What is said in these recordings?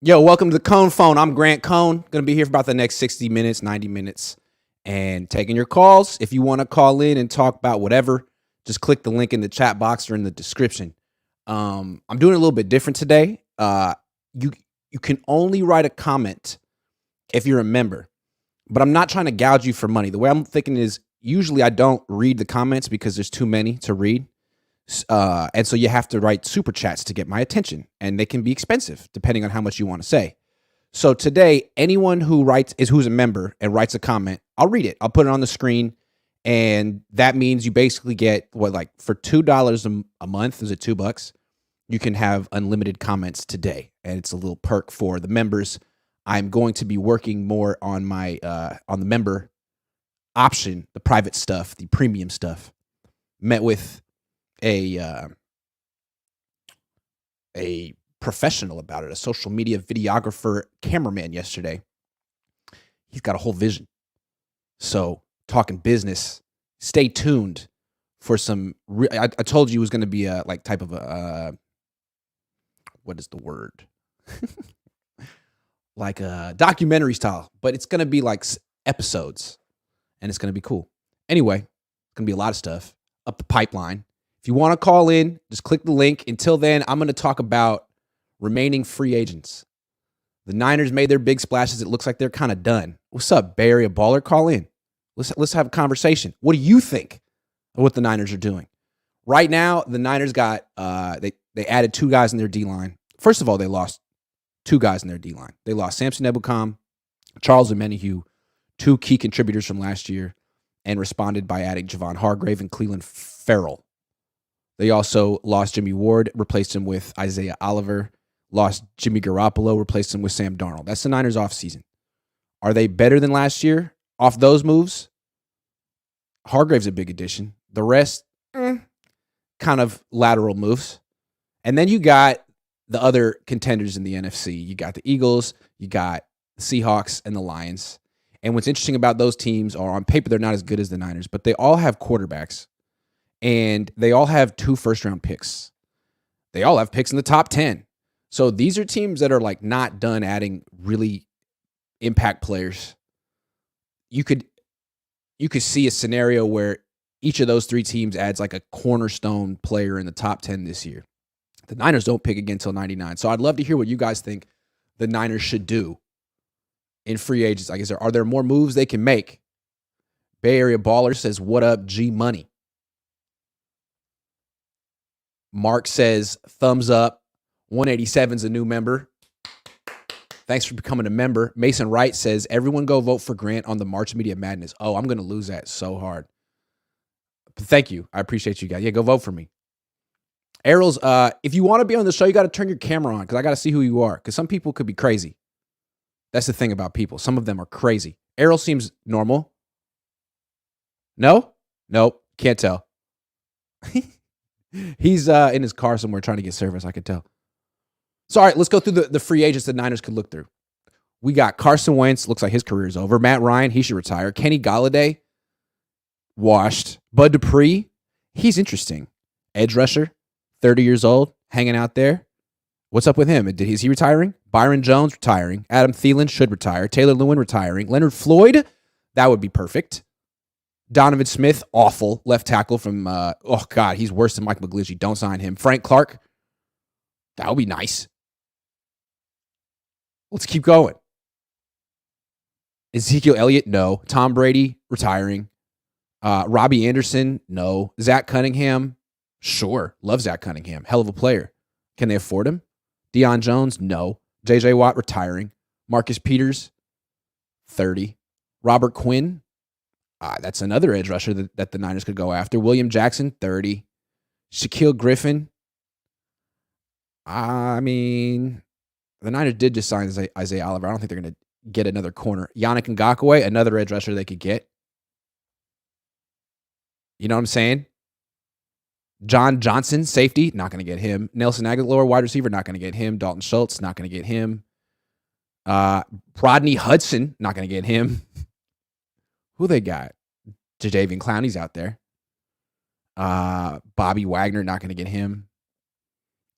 Yo, welcome to the Cohn Phone. I'm Grant Cohn. Going to be here for about the next 60 minutes, 90 minutes, and taking your calls. If you want to call in and talk about whatever, just click the link in the chat box or in the description. I'm doing a little bit different today. You can only write a comment if you're a member, but I'm not trying to gouge you for money. The way I'm thinking is usually I don't read the comments because there's too many to read. And so you have to write super chats to get my attention, and they can be expensive depending on how much you want to say. So today, anyone who who's a member and writes a comment, I'll read it. I'll put it on the screen, and that means you basically get for $2 a month. Is it $2? You can have unlimited comments today, and it's a little perk for the members. I'm going to be working more on my on the member option, the private stuff, the premium stuff. Met with a professional about it, a social media videographer, cameraman yesterday. He's got a whole vision. So talking business, stay tuned for some. I told you it was going to be a type of a what is the word? Like a documentary style, but it's going to be like episodes, and it's going to be cool. Anyway, it's going to be a lot of stuff up the pipeline. If you want to call in, just click the link. Until then, I'm going to talk about remaining free agents. The Niners made their big splashes. It looks like they're kind of done. What's up, Bay Area Baller? Call in. Let's have a conversation. What do you think of what the Niners are doing? Right now, the Niners got they added 2 guys in their D-line. First of all, they lost 2 guys in their D-line. They lost Samson Ebukam, Charles Omenihu, 2 key contributors from last year, and responded by adding Javon Hargrave and Cleveland Ferrell. They also lost Jimmy Ward, replaced him with Isaiah Oliver, lost Jimmy Garoppolo, replaced him with Sam Darnold. That's the Niners offseason. Are they better than last year off those moves? Hargrave's a big addition. The rest, kind of lateral moves. And then you got the other contenders in the NFC. You got the Eagles, you got the Seahawks, and the Lions. And what's interesting about those teams are on paper, they're not as good as the Niners, but they all have quarterbacks. And they all have 2 first-round picks. They all have picks in the top 10. So these are teams that are not done adding really impact players. You could see a scenario where each of those 3 teams adds a cornerstone player in the top 10 this year. The Niners don't pick again until 99. So I'd love to hear what you guys think the Niners should do in free agents. Are there more moves they can make? Bay Area Baller says, "What up, G Money?" Mark says, "Thumbs up. 187's a new member. Thanks for becoming a member." Mason Wright says, "Everyone go vote for Grant on the March Media Madness." Oh, I'm going to lose that so hard. But thank you. I appreciate you guys. Yeah, go vote for me. Errol's, if you want to be on the show, you got to turn your camera on because I got to see who you are because some people could be crazy. That's the thing about people. Some of them are crazy. Errol seems normal. No? Nope. Can't tell. He's in his car somewhere trying to get service, I could tell. So, all right, let's go through the free agents the Niners could look through. We got Carson Wentz. Looks like his career is over. Matt Ryan, he should retire. Kenny Golladay, washed. Bud Dupree, he's interesting. Edge rusher, 30 years old, hanging out there. What's up with him? Is he retiring? Byron Jones, retiring. Adam Thielen should retire. Taylor Lewin, retiring. Leonard Floyd, that would be perfect. Donovan Smith, awful. Left tackle from, he's worse than Mike McGlinchey. Don't sign him. Frank Clark, that would be nice. Let's keep going. Ezekiel Elliott, no. Tom Brady, retiring. Robbie Anderson, no. Zach Cunningham, sure. Love Zach Cunningham. Hell of a player. Can they afford him? Deion Jones, no. J.J. Watt, retiring. Marcus Peters, 30. Robert Quinn, that's another edge rusher that the Niners could go after. William Jackson, 30. Shaquille Griffin. I mean, the Niners did just sign Isaiah Oliver. I don't think they're going to get another corner. Yannick Ngakoue, another edge rusher they could get. You know what I'm saying? John Johnson, safety, not going to get him. Nelson Aguilar, wide receiver, not going to get him. Dalton Schultz, not going to get him. Rodney Hudson, not going to get him. Who they got? Jadeveon Clowney's out there. Bobby Wagner, not going to get him.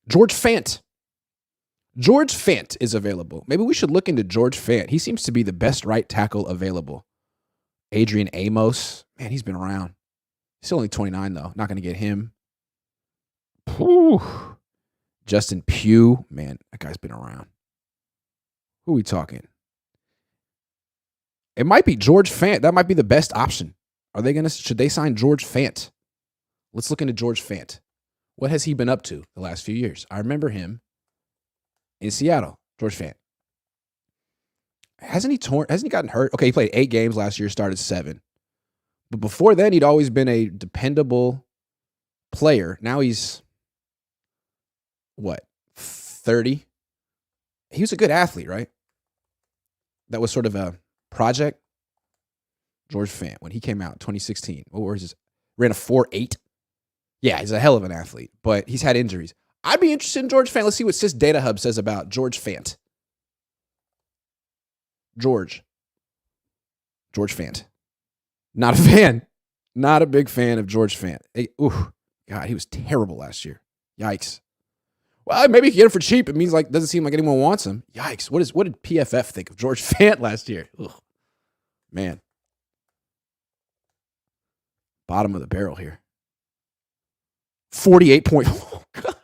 George Fant. George Fant is available. Maybe we should look into George Fant. He seems to be the best right tackle available. Adrian Amos. Man, he's been around. He's only 29, though. Not going to get him. Whew. Justin Pugh. Man, that guy's been around. Who are we talking? It might be George Fant. That might be the best option. Should they sign George Fant? Let's look into George Fant. What has he been up to the last few years? I remember him in Seattle. George Fant. Hasn't he gotten hurt? Okay, he played 8 games last year, started 7. But before then, he'd always been a dependable player. Now he's, 30? He was a good athlete, right? That was sort of a project. George Fant, when he came out in 2016, what was his? Ran a 4.8. Yeah, he's a hell of an athlete, but he's had injuries. I'd be interested in George Fant. Let's see what Sys Data Hub says about George Fant. George Fant. Not a fan. Not a big fan of George Fant. God, he was terrible last year. Yikes. Well, maybe you can get him for cheap. It means doesn't seem like anyone wants him. Yikes. What did PFF think of George Fant last year? Ugh. Man. Bottom of the barrel here. 48 point. Oh, God.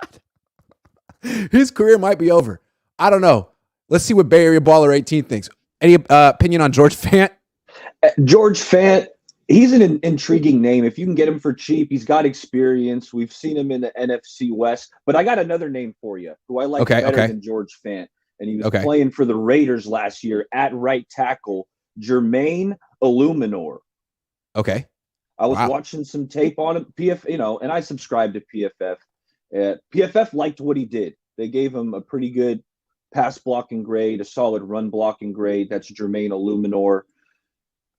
His career might be over. I don't know. Let's see what Bay Area Baller 18 thinks. Any opinion on George Fant? George Fant, he's an intriguing name. If you can get him for cheap, he's got experience. We've seen him in the NFC West. But I got another name for you who I like better than George Fant. And he was playing for the Raiders last year at right tackle, Jermaine Illuminor. Okay. I was watching some tape on him, and I subscribed to PFF. PFF liked what he did. They gave him a pretty good pass blocking grade, a solid run blocking grade. That's Jermaine Illuminor.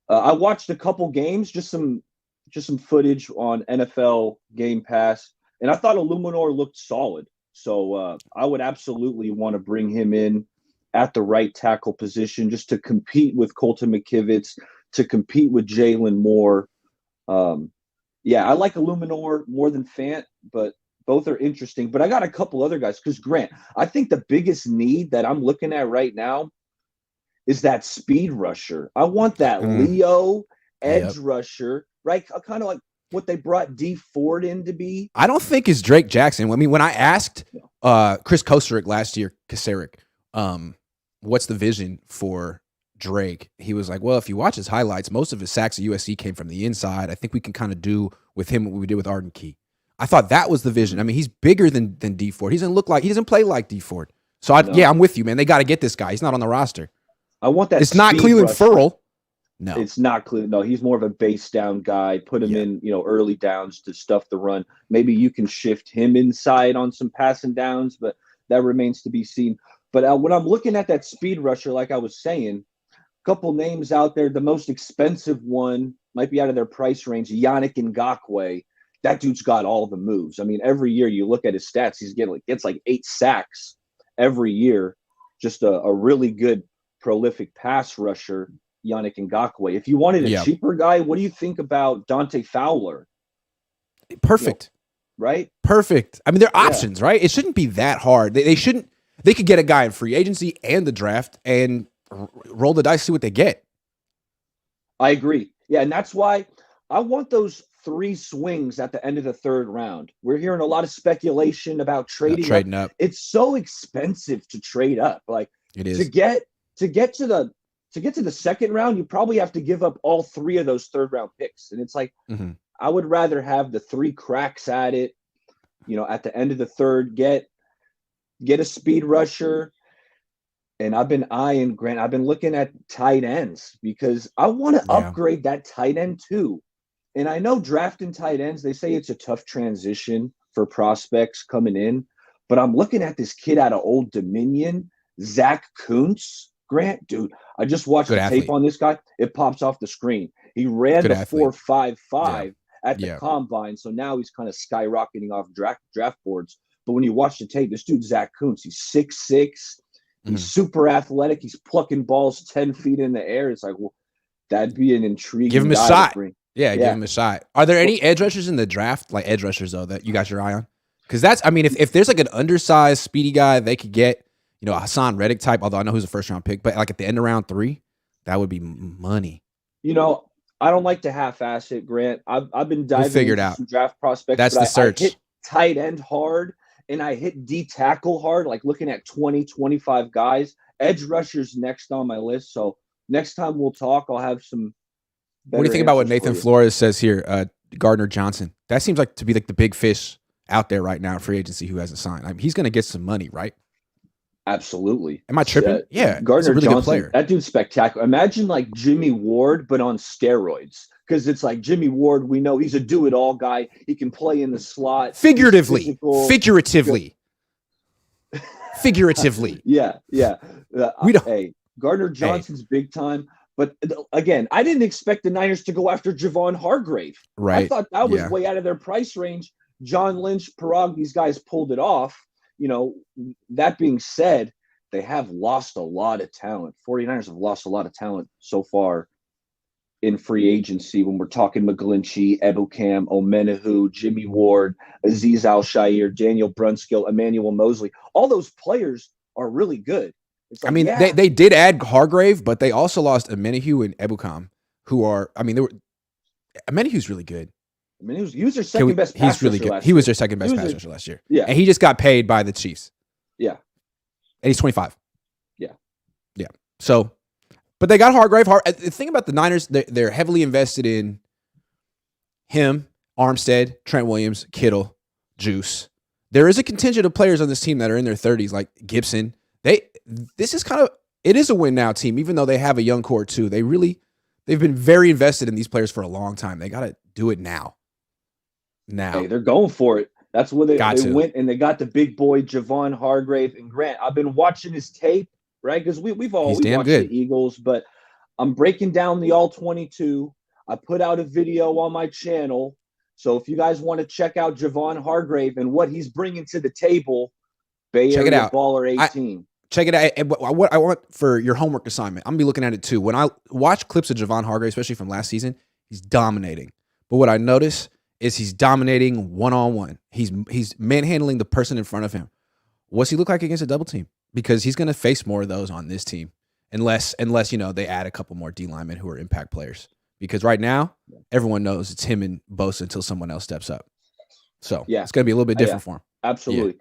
I watched a couple games, just some footage on NFL Game Pass, and I thought Illuminor looked solid. So I would absolutely want to bring him in at the right tackle position just to compete with Colton McKivitz, to compete with Jalen Moore. I like Illuminor more than Fant, but both are interesting. But I got a couple other guys because, Grant, I think the biggest need that I'm looking at right now is that speed rusher. I want that Leo edge rusher, right? Kind of like what they brought D Ford in to be. I don't think it's Drake Jackson. I mean, when I asked Chris Kosaric last year, what's the vision for Drake, he was like, well, if you watch his highlights, most of his sacks at USC came from the inside. I think we can kind of do with him what we did with Arden Key. I thought that was the vision. I mean, he's bigger than D Ford. He doesn't play like D Ford. So I'm with you, man. They got to get this guy. He's not on the roster. I want that. It's not Cleveland Ferrell. No, it's not Cleveland. No, he's more of a base down guy. Put him in, early downs to stuff the run. Maybe you can shift him inside on some passing downs, but that remains to be seen. But when I'm looking at that speed rusher, like I was saying, couple names out there. The most expensive one might be out of their price range, Yannick Ngakoue. That dude's got all the moves. I mean, every year you look at his stats, gets like 8 sacks every year. Just a really good, prolific pass rusher, Yannick Ngakoue. If you wanted a cheaper guy, what do you think about Dante Fowler? Perfect. Right? Perfect. I mean, they're options, right? It shouldn't be that hard. They could get a guy in free agency and the draft and roll the dice, see what they get. I agree. Yeah, and that's why I want those 3 swings at the end of the 3rd round. We're hearing a lot of speculation about trading up. It's so expensive to trade up. Like it is. To get to the 2nd round, you probably have to give up all 3 of those 3rd round picks. And it's like I would rather have the 3 cracks at it, at the end of the 3rd, get a speed rusher. And I've been looking at tight ends because I want to upgrade that tight end too. And I know drafting tight ends, they say it's a tough transition for prospects coming in. But I'm looking at this kid out of Old Dominion, Zach Kuntz. Grant, dude, I just watched the tape on this guy. It pops off the screen. He ran the 4.55 at the combine. So now he's kind of skyrocketing off draft boards. But when you watch the tape, this dude, Zach Kuntz, he's 6'6". He's super athletic. He's plucking balls 10 feet in the air. It's like, well, that'd be an intriguing. Give him a shot. Give him a shot. Are there any edge rushers in the draft, like edge rushers though, that you got your eye on? Because if there's like an undersized, speedy guy they could get, a Hassan Reddick type, although I know who's a first-round pick, but like at the end of round 3, that would be money. I don't like to half-ass it, Grant. I've been We'll diving figure it into out. some draft prospects, That's but the I search. hit tight end hard and I hit D tackle hard, like looking at 20, 25 guys. Edge rushers next on my list. So next time we'll talk, I'll have some better What do you think about what answers for Nathan you. Flores says here? Gardner Johnson. That seems like to be like the big fish out there right now in free agency who hasn't signed. I mean, he's going to get some money, right? Absolutely. Am I tripping? Yeah, he's Gardner a really Johnson, good player. that dude's spectacular. Imagine like Jimmy Ward, but on steroids. Because it's like Jimmy Ward, we know he's a do-it-all guy. He can play in the slot. Figuratively. Yeah. We don't. Hey, Gardner Johnson's big time. But again, I didn't expect the Niners to go after Javon Hargrave. Right. I thought that was way out of their price range. John Lynch, Parag, these guys pulled it off. That being said, they have lost a lot of talent. 49ers have lost a lot of talent so far in free agency when we're talking McGlinchey, Ebukam, Omenahu, Jimmy Ward, Azeez Al-Shaair, Daniel Brunskill, Emmanuel Mosley. All those players are really good. Like, they did add Hargrave, but they also lost Omenahu and Ebukam, who are, Omenahu's really good. He was their second best pass rusher. He's really good. Last he year. was their second best pass rusher last year. Yeah. And he just got paid by the Chiefs. Yeah. And he's 25. Yeah. Yeah. So, but they got Hargrave. The thing about the Niners, they're heavily invested in him, Armstead, Trent Williams, Kittle, Juice. There is a contingent of players on this team that are in their 30s, like Gibson. It is a win now team, even though they have a young core too. They've been very invested in these players for a long time. They got to do it now. Hey, they're going for it. That's where they went, and they got the big boy Javon Hargrave and Grant. I've been watching his tape, right? Because we've watched the Eagles, but I'm breaking down the all 22. I put out a video on my channel, so if you guys want to check out Javon Hargrave and what he's bringing to the table, Bay Area Baller 18. Check it out. What I want for your homework assignment, I'm gonna be looking at it too. When I watch clips of Javon Hargrave, especially from last season, he's dominating. But what I notice is he's dominating one-on-one. He's manhandling the person in front of him. What's he look like against a double team? Because he's going to face more of those on this team, unless they add a couple more D linemen who are impact players. Because right now, everyone knows it's him and Bosa until someone else steps up. So it's going to be a little bit different for him. Absolutely.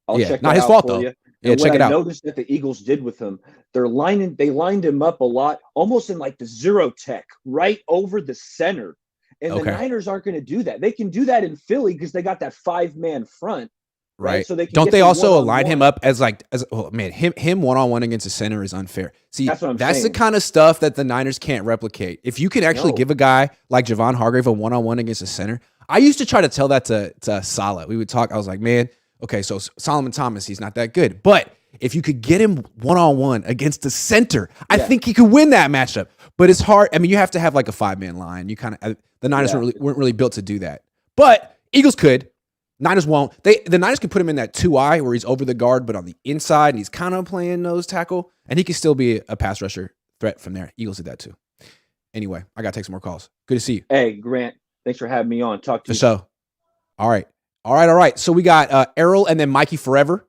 I'll check not that his out fault for though. You. Yeah, check it out. I noticed that the Eagles did with him, they lined him up a lot, almost in like the zero tech, right over the center. And the Niners aren't going to do that. They can do that in Philly because they got that 5-man front. Right. So they can don't they also align him up as him one-on-one against a center is unfair. See, that's the kind of stuff that the Niners can't replicate. If you can actually give a guy like Javon Hargrave a one-on-one against a center, I used to try to tell that to Salah. We would talk. I was like, man, okay, so Solomon Thomas, he's not that good. But if you could get him one-on-one against the center, I think he could win that matchup. But it's hard. I mean, you have to have like a 5-man line. You kind of the Niners weren't really built to do that. But Eagles could. Niners won't. The Niners can put him in that 2-eye where he's over the guard, but on the inside, and he's kind of playing nose tackle, and he can still be a pass rusher threat from there. Eagles did that too. Anyway, I got to take some more calls. Good to see you. Hey, Grant, thanks for having me on. Talk to you. So, all right. So we got Errol and then Mikey Forever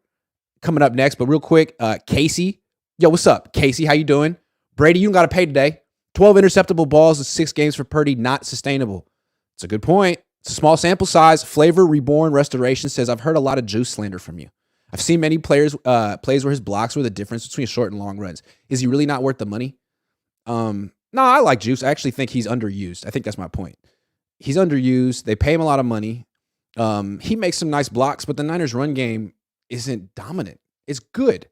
coming up next. But real quick, Casey. Yo, what's up? Casey, how you doing? Brady, you don't got to pay today. 12 interceptable balls in 6 games for Purdy, not sustainable. It's a good point. It's a small sample size. Flavor Reborn Restoration says, I've heard a lot of juice slander from you. I've seen many plays where his blocks were the difference between short and long runs. Is he really not worth the money? No, I like Juice. I actually think he's underused. I think that's my point. He's underused. They pay him a lot of money. He makes some nice blocks, but the Niners' run game isn't dominant. It's good.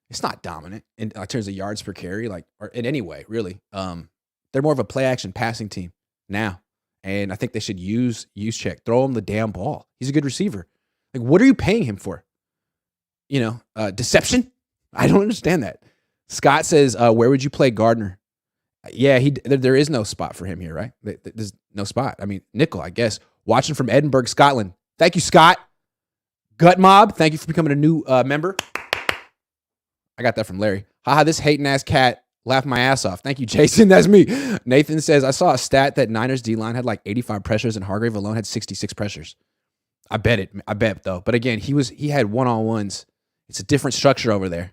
It's not dominant in terms of yards per carry, or in any way, really. They're more of a play-action passing team now. And I think they should use check. Throw him the damn ball. He's a good receiver. Like, what are you paying him for? Deception? I don't understand that. Scott says, where would you play Gardner? Yeah, there is no spot for him here, right? There's no spot. I mean, nickel, I guess. Watching from Edinburgh, Scotland. Thank you, Scott. Gut Mob, thank you for becoming a new member. I got that from Larry. Haha, this hating-ass cat laughed my ass off. Thank you, Jason. That's me. Nathan says, I saw a stat that Niners D-line had like 85 pressures and Hargrave alone had 66 pressures. I bet, though. But again, he had one-on-ones. It's a different structure over there.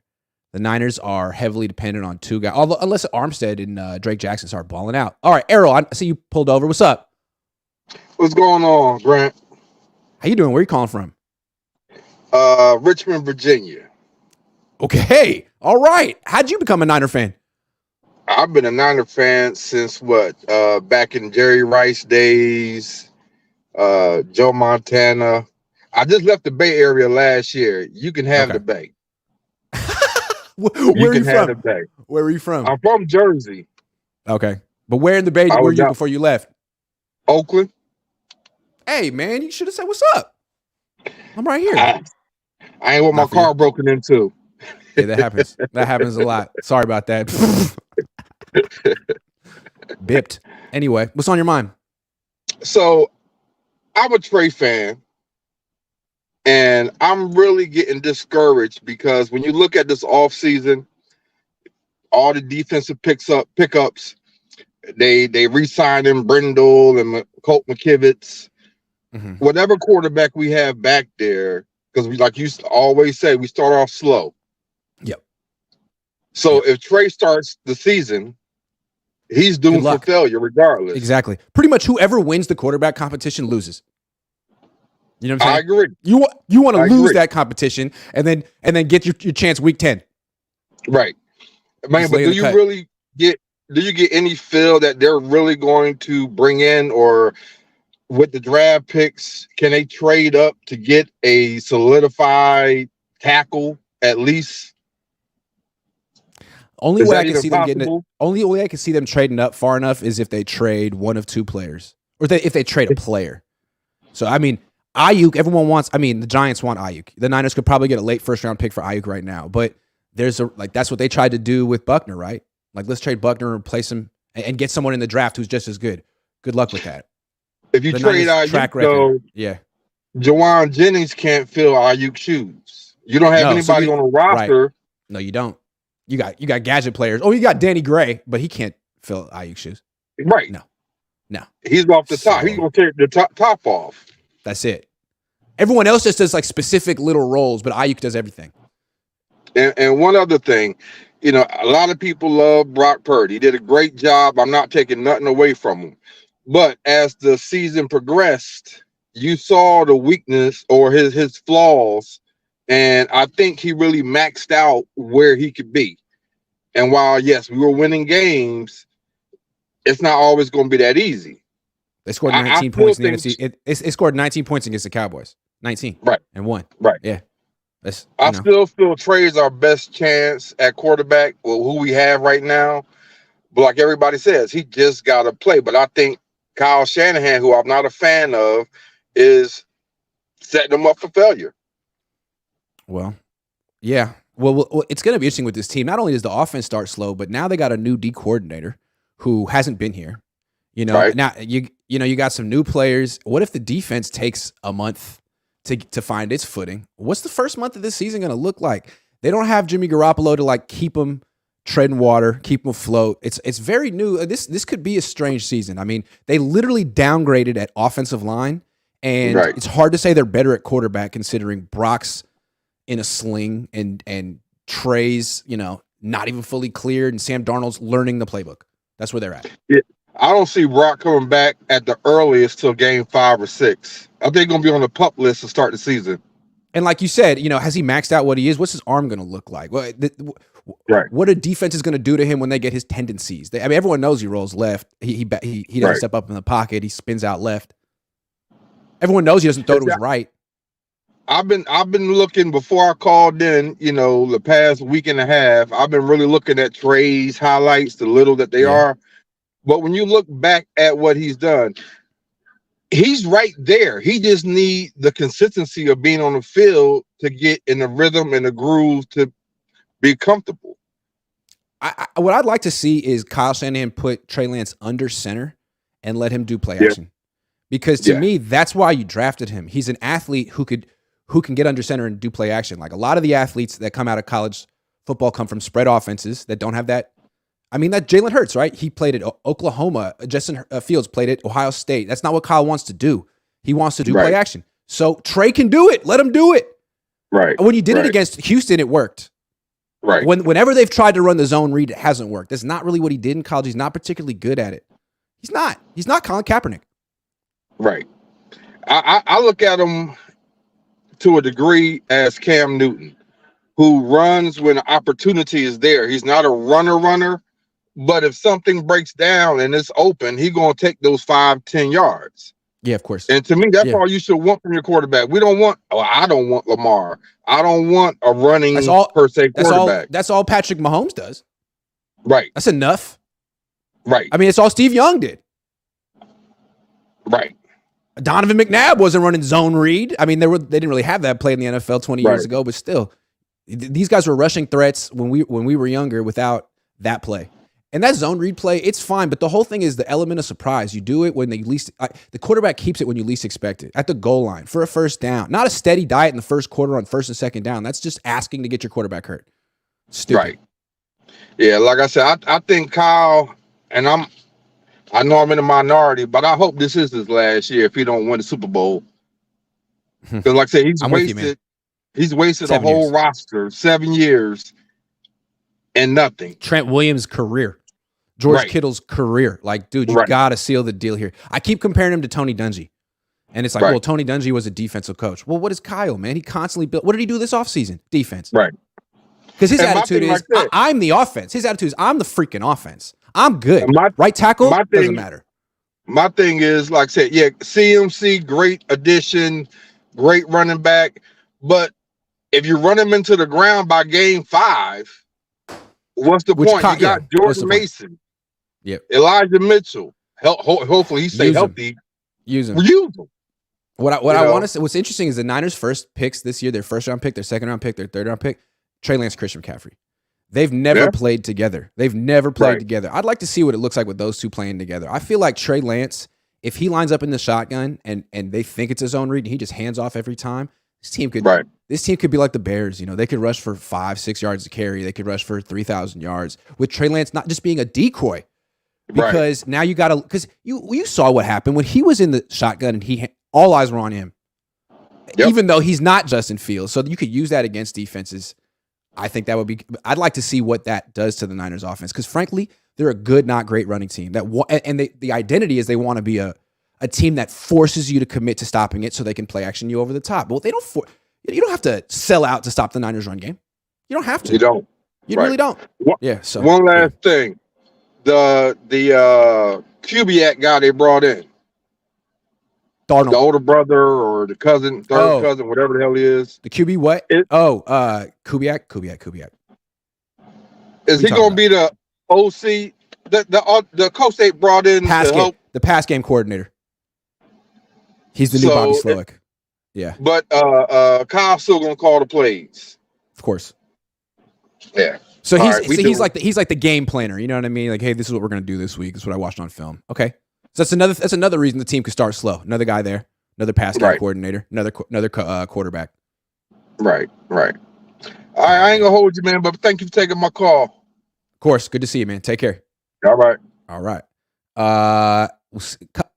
The Niners are heavily dependent on two guys, although unless Armstead and Drake Jackson start balling out. All right, Errol, I see you pulled over. What's up? What's going on, Grant? How you doing? Where you calling from? Richmond, Virginia. Okay. All right. How'd you become a Niner fan? I've been a Niner fan since back in Jerry Rice days, Joe Montana. I just left the Bay Area last year. You can have the Bay. Where are you from? The Bay. Where are you from? I'm from Jersey. Okay. But where in the Bay were you before you left? Oakland. Hey, man, you should have said, what's up? I'm right here. I ain't want my car broken into. Yeah, that happens. That happens a lot. Sorry about that. Bipped. Anyway, what's on your mind? So, I'm a Trey fan, and I'm really getting discouraged because when you look at this offseason, all the defensive pickups, they re-signed him, Brindle and Colt McKivitz. Mm-hmm. Whatever quarterback we have back there, because we, like you always say, we start off slow. Yep. So if Trey starts the season, he's doomed for failure regardless. Exactly. Pretty much whoever wins the quarterback competition loses. You know what I'm saying? I agree. You want to lose that competition and then get your chance week 10. Right. Man, but do you get any feel that they're really going to bring in, or with the draft picks, can they trade up to get a solidified tackle at least? Only way I can see them getting it. Only way I can see them trading up far enough is if they trade one of two players, or if they trade a player. So I mean, Ayuk. Everyone wants. I mean, the Giants want Ayuk. The Niners could probably get a late first round pick for Ayuk right now, but that's what they tried to do with Buckner, right? Like, let's trade Buckner and replace him and get someone in the draft who's just as good. Good luck with that. If you trade Ayuk, though, yeah, Jawan Jennings can't fill Ayuk's shoes. You don't have anybody on the roster. Right. No, you don't. You got gadget players. Oh, you got Danny Gray, but he can't fill Ayuk's shoes. Right. No. He's off the top. He's gonna take the top off. That's it. Everyone else just does like specific little roles, but Ayuk does everything. And one other thing, a lot of people love Brock Purdy. He did a great job. I'm not taking nothing away from him. But as the season progressed, you saw the weakness or his flaws. And I think he really maxed out where he could be. And while, yes, we were winning games, it's not always going to be that easy. They scored 19 points in the NFC. It scored 19 points against the Cowboys. 19. Right. And won. Right. Yeah. I still feel Trey's our best chance at quarterback with who we have right now. But like everybody says, he just got to play. But I think Kyle Shanahan, who I'm not a fan of, is setting them up for failure. Well, yeah. Well, it's going to be interesting with this team. Not only does the offense start slow, but now they got a new D coordinator who hasn't been here. Right. Now you got some new players. What if the defense takes a month to find its footing? What's the first month of this season going to look like? They don't have Jimmy Garoppolo to like keep them treading water, keep them afloat. It's very new. This could be a strange season. I mean, they literally downgraded at offensive line, and It's hard to say they're better at quarterback considering Brock's in a sling and Trey's, not even fully cleared, and Sam Darnold's learning the playbook. That's where they're at. Yeah. I don't see Brock coming back at the earliest till game 5 or 6. I think he's going to be on the PUP list to start the season. And like you said, has he maxed out what he is? What's his arm going to look like? What a defense is going to do to him when they get his tendencies. Everyone knows he rolls left. He doesn't step up in the pocket. He spins out left. Everyone knows he doesn't throw to his right. I've been looking before I called in, the past week and a half. I've been really looking at Trey's highlights, the little that they are. But when you look back at what he's done, he's right there. He just needs the consistency of being on the field to get in the rhythm and the groove to be comfortable. What I'd like to see is Kyle Shanahan put Trey Lance under center and let him do play action. Because to me, that's why you drafted him. He's an athlete who can get under center and do play action. Like a lot of the athletes that come out of college football come from spread offenses that don't have that. I mean, that Jalen Hurts, right? He played at Oklahoma. Justin Fields played at Ohio State. That's not what Kyle wants to do. He wants to do play action. So Trey can do it. Let him do it. Right. And when you did it against Houston, it worked. Right. Whenever they've tried to run the zone read, it hasn't worked. That's not really what he did in college. He's not particularly good at it. He's not. He's not Colin Kaepernick. Right. I look at him to a degree as Cam Newton, who runs when opportunity is there. He's not a runner, but if something breaks down and it's open, he's going to take those 5-10 yards. Yeah, of course. And to me, that's all you should want from your quarterback. I don't want Lamar. I don't want a running per se quarterback. That's all Patrick Mahomes does. Right. That's enough. Right. I mean, it's all Steve Young did. Right. Donovan McNabb wasn't running zone read. I mean, they didn't really have that play in the NFL 20 years ago, but still, these guys were rushing threats when we were younger without that play. And that zone read play, it's fine, but the whole thing is the element of surprise. You do it when the quarterback keeps it when you least expect it, at the goal line for a first down. Not a steady diet in the first quarter on first and second down. That's just asking to get your quarterback hurt. Stupid. Right. Yeah, like I said, I think Kyle, and I know I'm in a minority, but I hope this is his last year if he don't win the Super Bowl. Because like I said, he's wasted a whole roster, 7 years, and nothing. Trent Williams' career. George Kittle's career. Like, dude, you got to seal the deal here. I keep comparing him to Tony Dungy. And it's like, well, Tony Dungy was a defensive coach. Well, what is Kyle, man? He constantly built. What did he do this offseason? Defense. Right. Because his attitude is, I'm the offense. His attitude is, I'm the freaking offense. I'm good. Right tackle, doesn't matter. My thing is, like I said, yeah, CMC, great addition, great running back. But if you run him into the ground by game 5, what's the point? You got Jordan Mason, Elijah Mitchell. Hopefully he stay healthy. Use him. Use him. What I want to say, what's interesting is the Niners' first picks this year, their first round pick, their second round pick, their third round pick, Trey Lance, Christian McCaffrey. They've never played together. They've never played together. I'd like to see what it looks like with those two playing together. I feel like Trey Lance, if he lines up in the shotgun and they think it's his own read and he just hands off every time, this team could be like the Bears. You know, they could rush for 5-6 yards to carry. They could rush for 3,000 yards with Trey Lance not just being a decoy. Because now you got to, because you saw what happened when he was in the shotgun and all eyes were on him. Even though he's not Justin Fields. So you could use that against defenses. I think that would be, I'd like to see what that does to the Niners offense. Because frankly, they're a good, not great running team. The identity is they want to be a team that forces you to commit to stopping it so they can play action you over the top. But you don't have to sell out to stop the Niners run game. You don't have to. You don't. You really don't. So one last thing. The Kubiak guy they brought in. Darnold. The older brother or the cousin, third cousin, whatever the hell he is. The QB what? Kubiak. Is he going to be the OC? The coach they brought in the pass game coordinator. He's the new Bobby Slowick. Yeah. But Kyle's still going to call the plays. Of course. Yeah. So he's like the game planner. You know what I mean? Like, hey, this is what we're going to do this week. This is what I watched on film. Okay. So that's another reason the team could start slow. Another guy there, another pass game coordinator, another quarterback. Right. I ain't gonna hold you, man, but thank you for taking my call. Of course, good to see you, man. Take care. All right.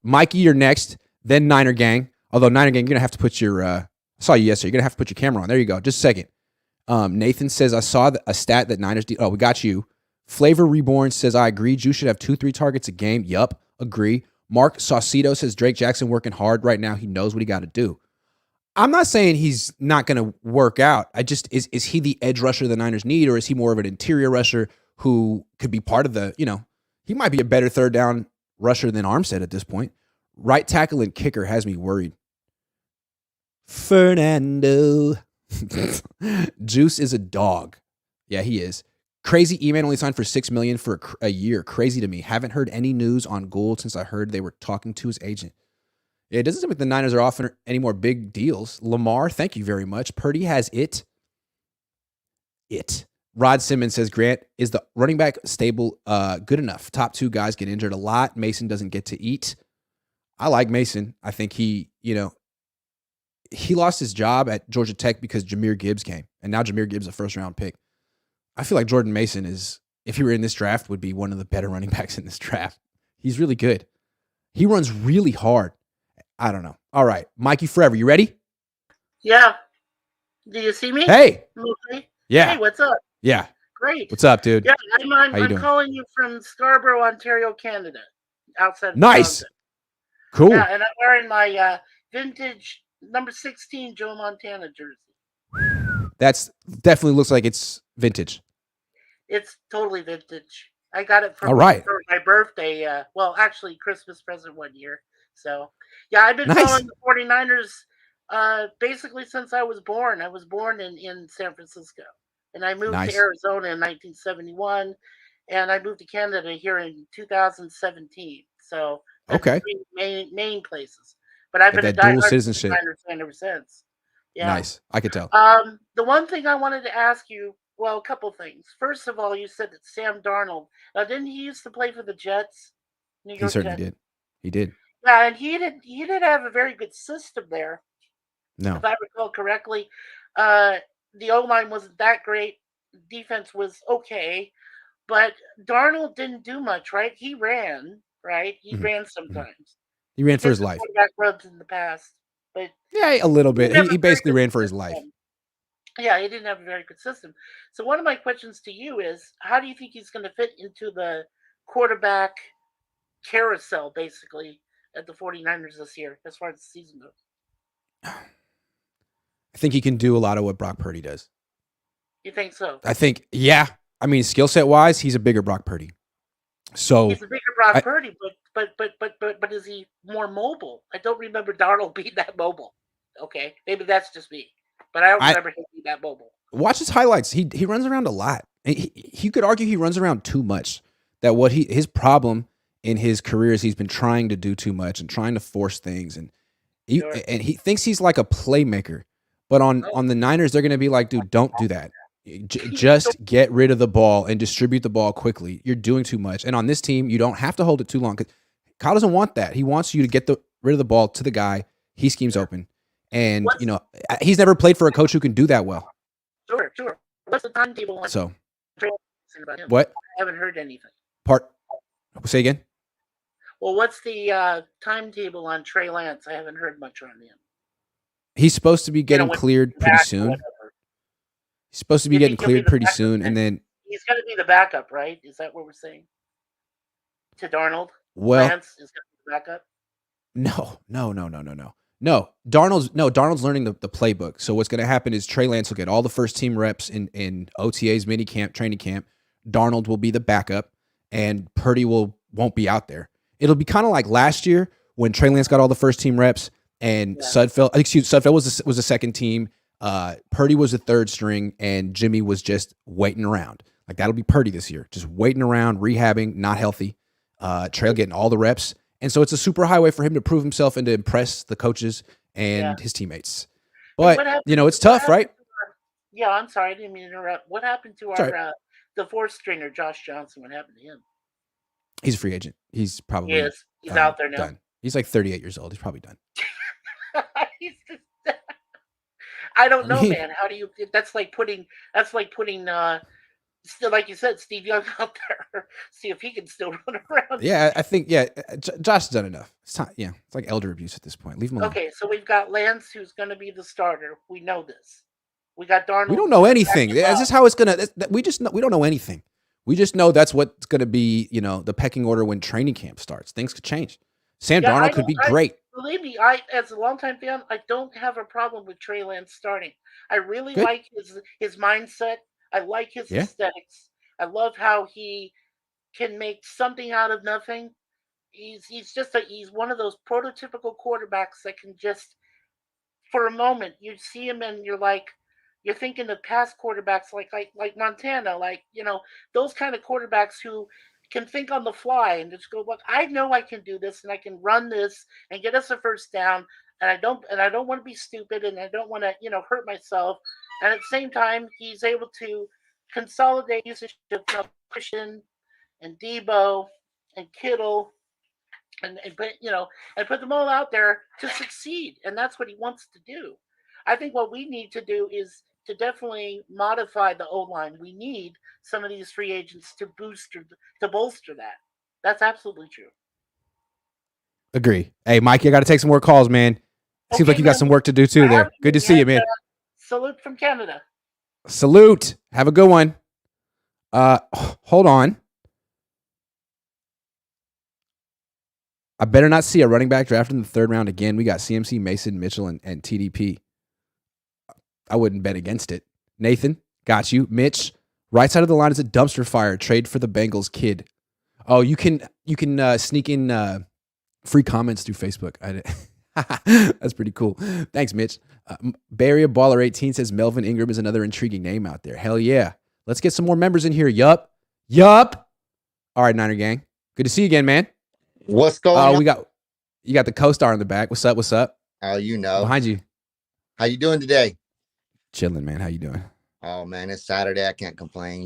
Mikey, you're next. Then Niner Gang. Although Niner Gang, you're gonna have to put your. I saw you yesterday. You're gonna have to put your camera on. There you go. Just a second. Nathan says I saw a stat that Niners. We got you. Flavor Reborn says I agree. Juice should have 2-3 targets a game. Yup. Agree. Mark Saucedo says Drake Jackson working hard right now. He knows what he got to do. I'm not saying he's not going to work out. Is he the edge rusher the Niners need, or is he more of an interior rusher who could be part of the, he might be a better third down rusher than Armstead at this point. Right tackle and kicker has me worried. Fernando. Juice is a dog. Yeah, he is. Crazy E-Man only signed for $6 million for a year. Crazy to me. Haven't heard any news on Gould since I heard they were talking to his agent. Yeah, it doesn't seem like the Niners are offering any more big deals. Lamar, thank you very much. Purdy has it. Rod Simmons says, Grant, is the running back stable good enough? Top 2 guys get injured a lot. Mason doesn't get to eat. I like Mason. I think he lost his job at Georgia Tech because Jahmyr Gibbs came. And now Jahmyr Gibbs is a first-round pick. I feel like Jordan Mason if he were in this draft, would be one of the better running backs in this draft. He's really good. He runs really hard. I don't know. All right. Mikey Forever, you ready? Yeah. Do you see me? Hey. Okay. Yeah. Hey, what's up? Yeah. Great. What's up, dude? Yeah, How you I'm doing? calling you from Scarborough, Ontario, Canada, outside of Nice. Toronto. Cool. Yeah, and I'm wearing my vintage number 16 Joe Montana jersey. That's definitely looks like it's vintage. It's totally vintage. I got it All right. for my birthday. Well, actually, Christmas present one year. So, yeah, I've been Nice. following the 49ers basically since I was born. I was born in San Francisco, and I moved Nice. to Arizona in 1971, and I moved to Canada here in 2017. So that's Okay. three main places. But I've Got been a that dual diehard citizenship. 49ers fan ever since. Yeah. Nice. I could tell. The one thing I wanted to ask you, well, a couple things. First of all, you said that Sam Darnold. Now, didn't he used to play for the Jets, New He York certainly Jets? did. He did. Yeah, and he did have a very good system there, No. if I recall correctly. The O line wasn't that great. Defense was okay, but Darnold didn't do much, right? He ran, right? He ran sometimes. He ran for his life. Quarterback rubs in the past, but yeah, a little bit. He basically ran for his life. Yeah, he didn't have a very good system. So one of my questions to you is, how do you think he's going to fit into the quarterback carousel, basically, at the 49ers this year, as far as the season goes? I think he can do a lot of what Brock Purdy does. You think so? I think, yeah. I mean, skill set wise, he's a bigger Brock Purdy. So he's a bigger Brock Purdy, but is he more mobile? I don't remember Darnold being that mobile. Okay, maybe that's just me, but I don't remember him being that mobile. Watch his highlights. He runs around a lot. He could argue he runs around too much. That what his problem in his career is he's been trying to do too much and trying to force things, and he thinks he's like a playmaker. But on the Niners, they're going to be like, dude, don't do that. Just get rid of the ball and distribute the ball quickly. You're doing too much. And on this team, you don't have to hold it too long. Kyle doesn't want that. He wants you to get rid of the ball to the guy. He schemes open. And, he's never played for a coach who can do that well. Sure. What's the timetable on So, about him? What? I haven't heard anything. Say again? Well, what's the timetable on Trey Lance? I haven't heard much on him. He's supposed to be getting cleared pretty soon. He's supposed to be getting cleared pretty soon, and then he's going to be the backup, right? Is that what we're saying? To Darnold? Well, Lance is going to be the backup? No. Darnold's learning the playbook. So what's going to happen is Trey Lance will get all the first team reps in OTAs, mini camp, training camp. Darnold will be the backup, and Purdy won't be out there. It'll be kind of like last year when Trey Lance got all the first team reps, and Sudfeld was the second team. Purdy was the third string, and Jimmy was just waiting around. Like that'll be Purdy this year, just waiting around, rehabbing, not healthy. Trey getting all the reps, and so it's a super highway for him to prove himself and to impress the coaches and his teammates. But it's tough, right? I'm sorry, I didn't mean to interrupt. What happened to our the fourth stringer, Josh Johnson? What happened to him? He's a free agent. He's probably he's out there now. Done. He's like 38 years old. He's probably done. I don't know, man. How do you? That's like putting still, like you said, Steve Young out there. See if he can still run around. Yeah, I think Josh has done enough. It's time. Yeah, it's like elder abuse at this point. Leave him alone. Okay, so we've got Lance, who's going to be the starter. We know this. We got Darnold. We don't know anything. Is this how it's gonna? We don't know anything. We just know that's what's going to be, the pecking order when training camp starts. Things could change. Sam Darnold could be great. Believe me, as a longtime fan, I don't have a problem with Trey Lance starting. I really like his mindset. I like his aesthetics. I love how he can make something out of nothing. He's one of those prototypical quarterbacks that can just, for a moment, you see him and you're thinking of past quarterbacks like Montana, those kind of quarterbacks who can think on the fly and just go, look, I know I can do this and I can run this and get us a first down, and I don't want to be stupid and I don't want to hurt myself. And at the same time, he's able to consolidate usage of Christian and Debo and Kittle and put them all out there to succeed, and that's what he wants to do. I think what we need to do is to definitely modify the O-line. We need some of these free agents to bolster that. That's absolutely true. Agree. Hey, Mike, you got to take some more calls, man. Seems like you got some work to do too there. Good to see you, man. Salute from Canada. Salute. Have a good one. Hold on. I better not see a running back drafted in the third round again. We got CMC, Mason, Mitchell, and TDP. I wouldn't bet against it. Nathan, got you. Mitch, right side of the line is a dumpster fire. Trade for the Bengals kid. Oh, you can sneak in free comments through Facebook. That's pretty cool. Thanks, Mitch. Barry Baller 18 says Melvin Ingram is another intriguing name out there. Hell yeah. Let's get some more members in here. Yup. All right, Niner gang. Good to see you again, man. What's going on? You got the co-star in the back. What's up? Oh, you know. Behind you. How you doing today? Chilling, man. How you doing? Oh man, it's Saturday. I can't complain,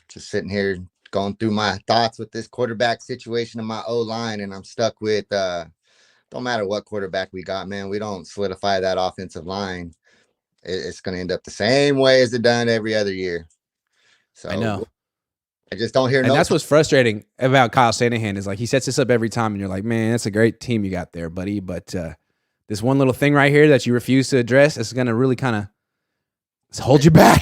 Just sitting here going through my thoughts with this quarterback situation in my O-line, and I'm stuck with don't matter what quarterback we got, man. We don't solidify that offensive line. It's gonna end up the same way as it done every other year. So I know. I just don't hear. And that's what's frustrating about Kyle Shanahan is like he sets this up every time, and you're like, man, that's a great team you got there, buddy. But this one little thing right here that you refuse to address is going to really kind of hold you back.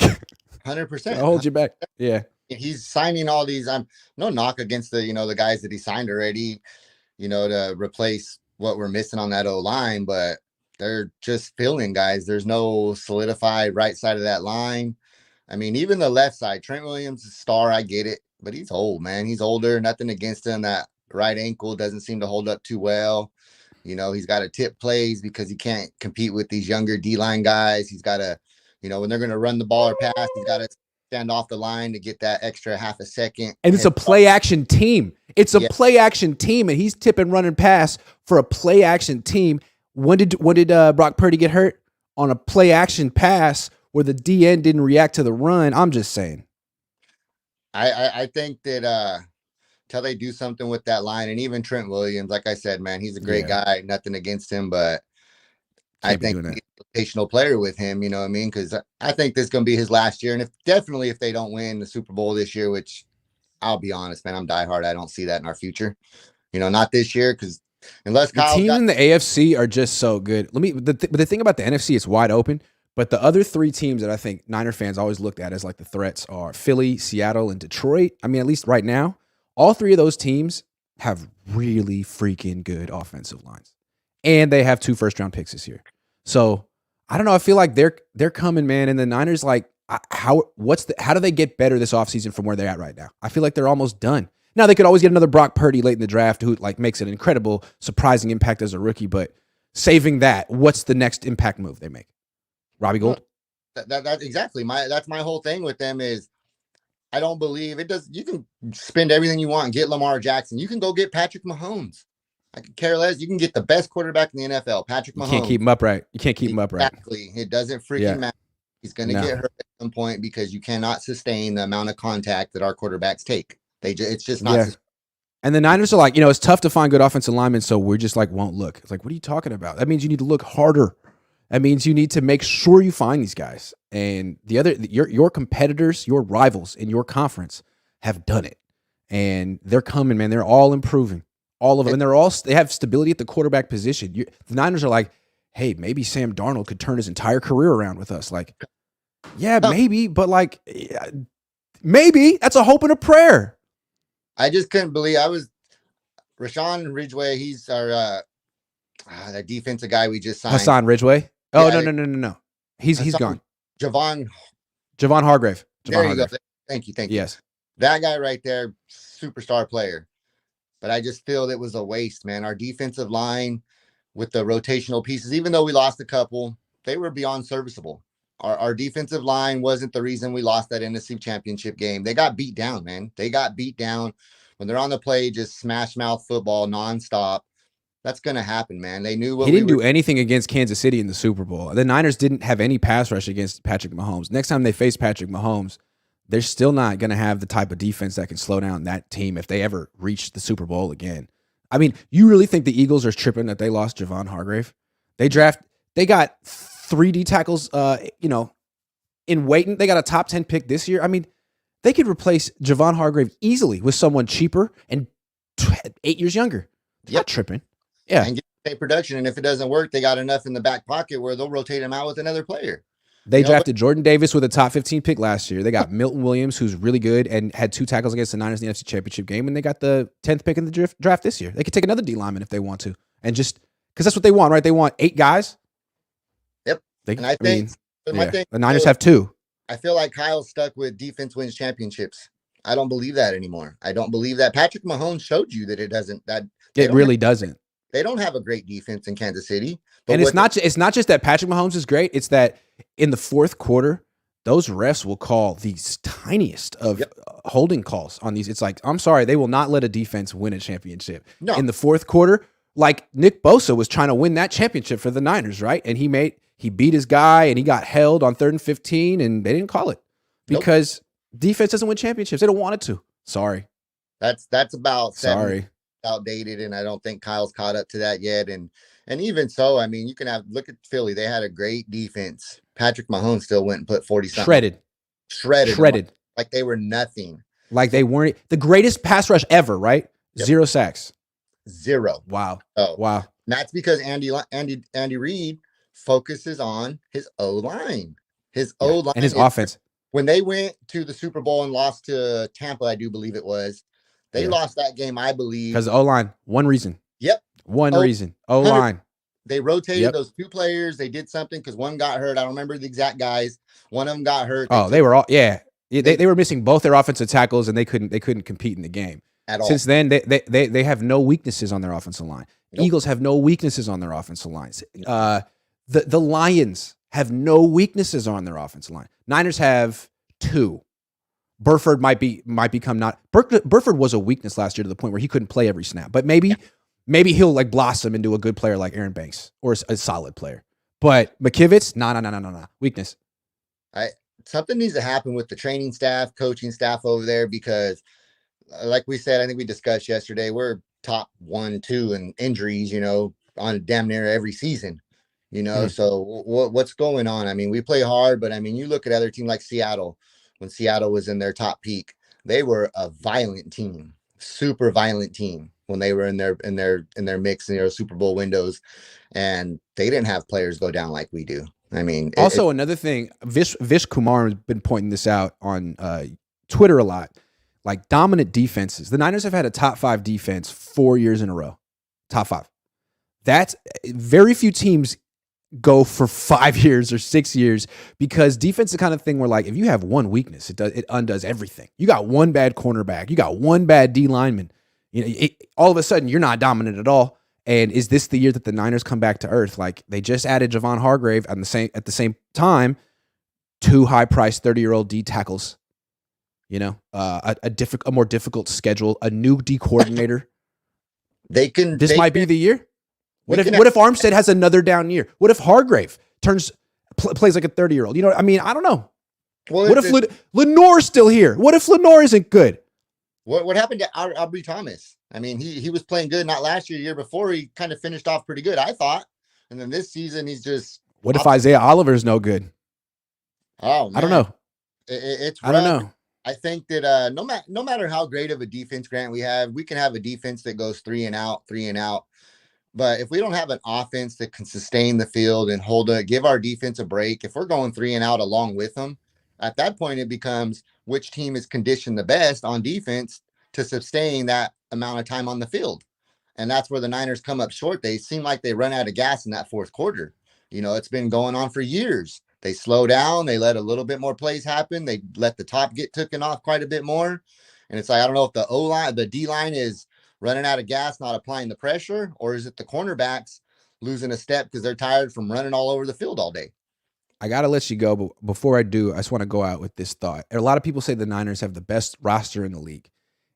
100%. Hold you back. Yeah. He's signing all these. No knock against the guys that he signed already, to replace what we're missing on that O-line, but they're just filling guys. There's no solidified right side of that line. I mean, even the left side, Trent Williams, star, I get it, but he's old, man. He's older. Nothing against him. That right ankle doesn't seem to hold up too well. He's got to tip plays because he can't compete with these younger D-line guys. He's got to, when they're going to run the ball or pass, he's got to stand off the line to get that extra half a second. And it's a play-action team. It's a play-action team, and he's tipping, running pass for a play-action team. When did Brock Purdy get hurt? On a play-action pass where the DN didn't react to the run. I'm just saying. I think that till they do something with that line, and even Trent Williams, like I said, man, he's a great guy. Nothing against him, but I think he's a rotational player with him. You know what I mean? Because I think this is going to be his last year, and if they don't win the Super Bowl this year, which I'll be honest, man, I'm diehard. I don't see that in our future. Not this year because unless Kyle the team in the AFC are just so good. But the thing about the NFC, it's wide open. But the other three teams that I think Niner fans always looked at as like the threats are Philly, Seattle, and Detroit. I mean, at least right now, all three of those teams have really freaking good offensive lines. And they have 2 first-round picks this year. So, I don't know. I feel like they're coming, man. And the Niners, like, how do they get better this offseason from where they're at right now? I feel like they're almost done. Now, they could always get another Brock Purdy late in the draft who, like, makes an incredible, surprising impact as a rookie. But saving that, what's the next impact move they make? Robbie Gould? That's exactly that's my whole thing with them is I don't believe it does. You can spend everything you want and get Lamar Jackson. You can go get Patrick Mahomes. I could care less. You can get the best quarterback in the NFL, Patrick Mahomes. You can't keep him upright. Exactly. It doesn't freaking matter. He's going to get hurt at some point because you cannot sustain the amount of contact that our quarterbacks take. It's just not. Yeah. And the Niners are like, it's tough to find good offensive linemen, so we're just like, won't look. It's like, what are you talking about? That means you need to look harder. That means you need to make sure you find these guys. And your competitors, your rivals in your conference have done it. And they're coming, man. They're all improving. All of them. And they have stability at the quarterback position. The Niners are like, hey, maybe Sam Darnold could turn his entire career around with us. Like, yeah, maybe. But like, maybe. That's a hope and a prayer. I just couldn't believe Rashawn Ridgeway. He's our that defensive guy we just signed. Hassan Ridgeway. Oh, no. He's gone. Javon Hargrave. There you go. Thank you. Yes. That guy right there, superstar player. But I just feel it was a waste, man. Our defensive line with the rotational pieces, even though we lost a couple, they were beyond serviceable. Our defensive line wasn't the reason we lost that NFC Championship game. They got beat down, man. They got beat down. When they're on the play, just smash mouth football nonstop. That's going to happen, man. They knew what he didn't do anything against Kansas City in the Super Bowl. The Niners didn't have any pass rush against Patrick Mahomes. Next time they face Patrick Mahomes, they're still not going to have the type of defense that can slow down that team if they ever reach the Super Bowl again. I mean, you really think the Eagles are tripping that they lost Javon Hargrave? They got 3 D tackles, in waiting. They got a top 10 pick this year. I mean, they could replace Javon Hargrave easily with someone cheaper and 8 years younger. They're not tripping. Yeah. And get production. And if it doesn't work, they got enough in the back pocket where they'll rotate him out with another player. They drafted Jordan Davis with a top 15 pick last year. They got Milton Williams, who's really good and had 2 tackles against the Niners in the NFC Championship game, and they got the 10th pick in the draft this year. They could take another D lineman if they want to, and just because that's what they want, right? They want 8 guys. Yep. I think the Niners have 2. I feel like Kyle's stuck with defense wins championships. I don't believe that anymore. I don't believe that. Patrick Mahomes showed you that it doesn't. That it really doesn't. They don't have a great defense in Kansas City. And it's not just that Patrick Mahomes is great. It's that in the fourth quarter, those refs will call these tiniest of holding calls on these. It's like, I'm sorry, they will not let a defense win a championship. No. In the fourth quarter, like Nick Bosa was trying to win that championship for the Niners, right? And he beat his guy and he got held on 3rd and 15 and they didn't call it because defense doesn't win championships. They don't want it to. Sorry. That's about outdated, and I don't think Kyle's caught up to that yet. And even so, I mean, you can look at Philly. They had a great defense. Patrick Mahomes still went and put 40-something. Shredded. Like they were nothing. Like they weren't the greatest pass rush ever, right? Yep. 0 sacks. 0. Wow. Oh, wow. And that's because Andy Reid focuses on his O-line. His O-line and his offense. When they went to the Super Bowl and lost to Tampa, I do believe it was. They lost that game, I believe. Because O-line. One reason. Yep. One reason. O-line. They rotated those 2 players. They did something because one got hurt. I don't remember the exact guys. One of them got hurt. They were all They were missing both their offensive tackles and they couldn't compete in the game. At all. Since then, they have no weaknesses on their offensive line. Nope. Eagles have no weaknesses on their offensive lines. The Lions have no weaknesses on their offensive line. Niners have 2. Burford might become not. Burford was a weakness last year to the point where he couldn't play every snap. But maybe he'll like blossom into a good player like Aaron Banks or a solid player. But McKivitz, no. Weakness. Something needs to happen with the training staff, coaching staff over there because, like we said, I think we discussed yesterday, we're top 1, 2 in injuries, on damn near every season. So what's going on? I mean, we play hard, but I mean, you look at other teams like Seattle. When Seattle was in their top peak, they were a violent team, super violent team when they were in their mix in their Super Bowl windows, and they didn't have players go down like we do. I mean, another thing, Vish Kumar has been pointing this out on Twitter a lot, like dominant defenses. The Niners have had a top 5 defense 4 years in a row, top 5. That's very few teams go for 5 years or 6 years because defense is the kind of thing where like if you have one weakness, it undoes everything. You got one bad cornerback, you got one bad D lineman, all of a sudden you're not dominant at all. And is this the year that the Niners come back to earth? Like they just added Javon Hargrave at the same time, 2 high-priced 30-year-old D tackles. A more difficult schedule, a new D coordinator. This might be the year. What if Armstead has another down year? What if Hargrave plays like a 30-year-old? I mean, I don't know. Well, what if Lenore's still here? What if Lenore isn't good? What happened to Aubrey Thomas? I mean, he was playing good, not last year, year before. He kind of finished off pretty good, I thought. And then this season, he's just. What if Isaiah Oliver's no good? Oh, man. I don't know. It's rough. I don't know. I think that no matter how great of a defense, Grant, we can have a defense that goes 3 and out. But if we don't have an offense that can sustain the field and give our defense a break, if we're going 3 and out along with them, at that point it becomes which team is conditioned the best on defense to sustain that amount of time on the field. And that's where the Niners come up short. They seem like they run out of gas in that fourth quarter. It's been going on for years. They slow down. They let a little bit more plays happen. They let the top get taken off quite a bit more. And it's like, I don't know if the D line is running out of gas, not applying the pressure, or is it the cornerbacks losing a step because they're tired from running all over the field all day? I got to let you go, but before I do, I just want to go out with this thought. A lot of people say the Niners have the best roster in the league.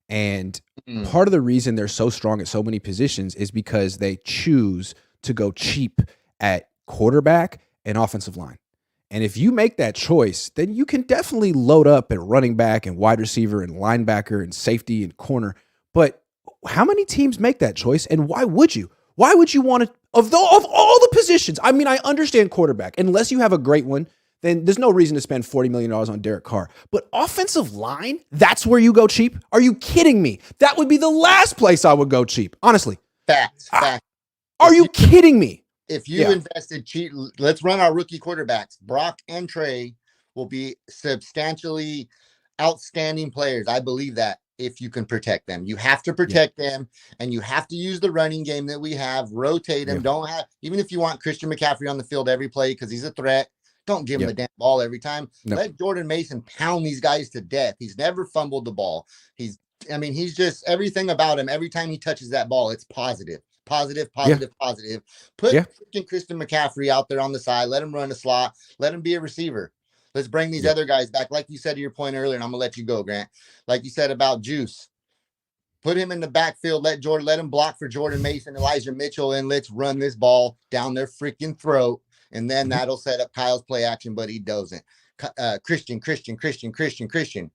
And part of the reason they're so strong at so many positions is because they choose to go cheap at quarterback and offensive line. And if you make that choice, then you can definitely load up at running back and wide receiver and linebacker and safety and corner. But how many teams make that choice, and why would you? Why would you want to, of all the positions? I mean, I understand quarterback. Unless you have a great one, then there's no reason to spend $40 million on Derek Carr. But offensive line, that's where you go cheap? Are you kidding me? That would be the last place I would go cheap, honestly. Facts. Are you kidding me? if you invested let's run our rookie quarterbacks. Brock and Trey will be substantially outstanding players. I believe that if you can protect them, you have to protect them, and you have to use the running game that we have, rotate them. Don't have, even if you want Christian McCaffrey on the field every play because he's a threat, don't give him the damn ball every time. Let Jordan Mason pound these guys to death. He's never fumbled the ball. He's just everything about him. Every time he touches that ball, it's positive. Positive. Put freaking Christian McCaffrey out there on the side. Let him run the slot. Let him be a receiver. Let's bring these other guys back. Like you said to your point earlier, and I'm gonna let you go, Grant. Like you said about Juice. Put him in the backfield. Let him block for Jordan Mason, Elijah Mitchell, and let's run this ball down their freaking throat. And then that'll set up Kyle's play action, but he doesn't. Christian.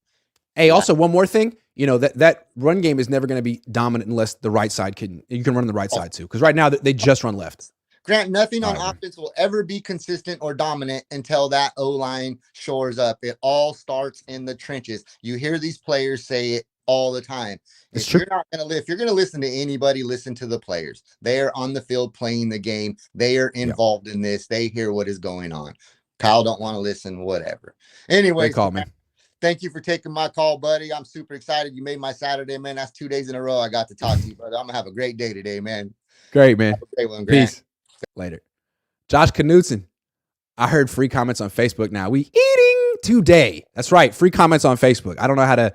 Hey, also one more thing. That run game is never going to be dominant unless the right side you can run on the right side too. Because right now they just run left. Grant, nothing on offense will ever be consistent or dominant until that O-line shores up. It all starts in the trenches. You hear these players say it all the time. If you're going to listen to anybody, listen to the players. They are on the field playing the game. They are involved in this. They hear what is going on. Kyle don't want to listen, whatever. Anyway, call, man. Thank you for taking my call, buddy. I'm super excited. You made my Saturday, man. That's 2 days in a row I got to talk to you, brother. I'm going to have a great day today, man. Great, man. Have a great one, Grant. Peace. Later. Josh Knudsen. I heard free comments on Facebook now. We eating today. That's right. Free comments on Facebook. I don't know how to.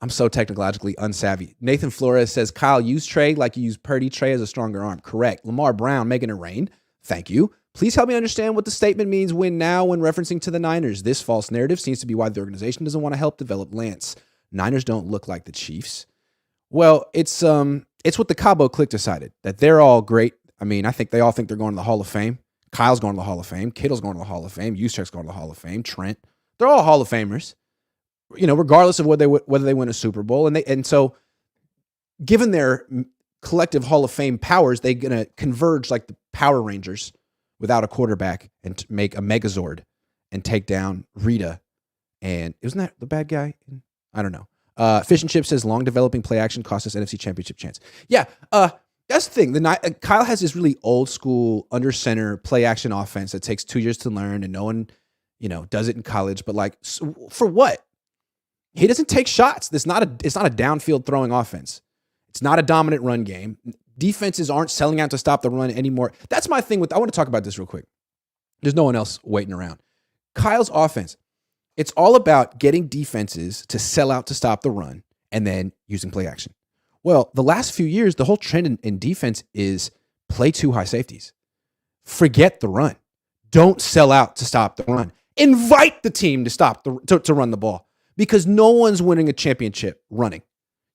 I'm so technologically unsavvy. Nathan Flores says, Kyle, use Trey like you use Purdy. Trey has a stronger arm. Correct. Lamar Brown making it rain. Thank you. Please help me understand what the statement means when referencing to the Niners. This false narrative seems to be why the organization doesn't want to help develop Lance. Niners don't look like the Chiefs. Well, it's what the Cabo clique decided, that they're all great. I mean, I think they all think they're going to the Hall of Fame. Kyle's going to the Hall of Fame. Kittle's going to the Hall of Fame. Juszczyk's going to the Hall of Fame. Trent. They're all Hall of Famers, regardless of whether they win a Super Bowl. And so given their collective Hall of Fame powers, they're going to converge like the Power Rangers without a quarterback and make a Megazord and take down Rita. And isn't that the bad guy? I don't know. Fish and Chip says long developing play action cost us NFC Championship chance. Yeah, that's the thing. Kyle has this really old school under center play action offense that takes 2 years to learn, and no one, does it in college. But like, for what? He doesn't take shots. It's not a downfield throwing offense. It's not a dominant run game. Defenses aren't selling out to stop the run anymore. That's my thing I want to talk about this real quick. There's no one else waiting around. Kyle's offense, it's all about getting defenses to sell out to stop the run and then using play action. Well, the last few years, the whole trend in defense is play two high safeties. Forget the run. Don't sell out to stop the run. Invite the team to stop to run the ball, because no one's winning a championship running.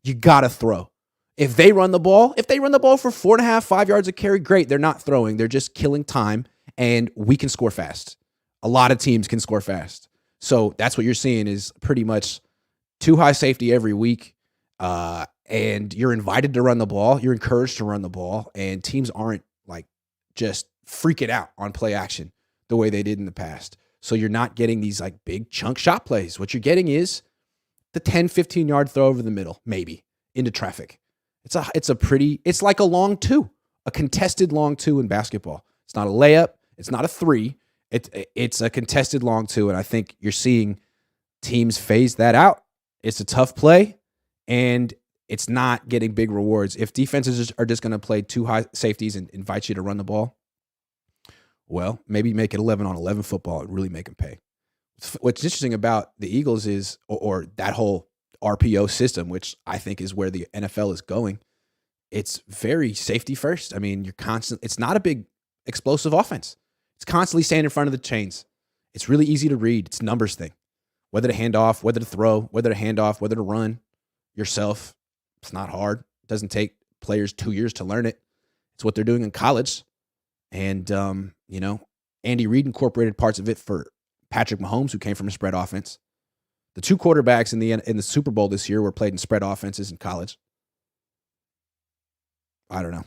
You got to throw. If they run the ball for 4.5, 5 yards a carry, great. They're not throwing. They're just killing time, and we can score fast. A lot of teams can score fast. So that's what you're seeing is pretty much two high safety every week. And you're invited to run the ball. You're encouraged to run the ball, and teams aren't like just freaking out on play action the way they did in the past. So you're not getting these like big chunk shot plays. What you're getting is the 10, 15-yard throw over the middle, maybe into traffic. It's like a long two, a contested long two in basketball. It's not a layup. It's not a three. It's a contested long two. And I think you're seeing teams phase that out. It's a tough play, and it's not getting big rewards. If defenses are just going to play two high safeties and invite you to run the ball, well, maybe make it 11-on-11 football and really make them pay. What's interesting about the Eagles is, or that whole RPO system, which I think is where the NFL is going, it's very safety first. I mean, it's not a big explosive offense. It's constantly staying in front of the chains. It's really easy to read. It's a numbers thing. Whether to hand off, whether to throw, whether to hand off, whether to run yourself. It's not hard. It doesn't take players 2 years to learn it. It's what they're doing in college. And, Andy Reid incorporated parts of it for Patrick Mahomes, who came from a spread offense. The two quarterbacks in the Super Bowl this year were played in spread offenses in college. I don't know.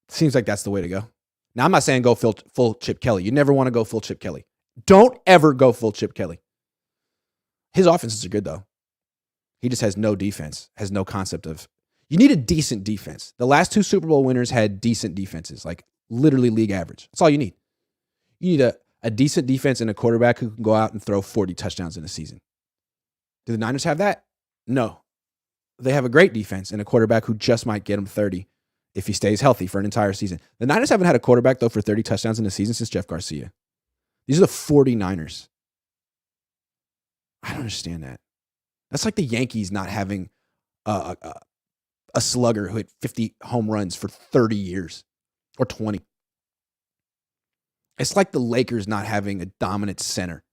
Seems like that's the way to go. Now, I'm not saying go full Chip Kelly. You never want to go full Chip Kelly. Don't ever go full Chip Kelly. His offenses are good, though. He just has no defense, has no concept of. You need a decent defense. The last two Super Bowl winners had decent defenses, like literally league average. That's all you need. You need a decent defense and a quarterback who can go out and throw 40 touchdowns in a season. Do the Niners have that? No. They have a great defense and a quarterback who just might get them 30 if he stays healthy for an entire season. The Niners haven't had a quarterback, though, for 30 touchdowns in a season since Jeff Garcia. These are the 49ers. I don't understand that. That's like the Yankees not having a slugger who hit 50 home runs for 30 years or 20. It's like the Lakers not having a dominant center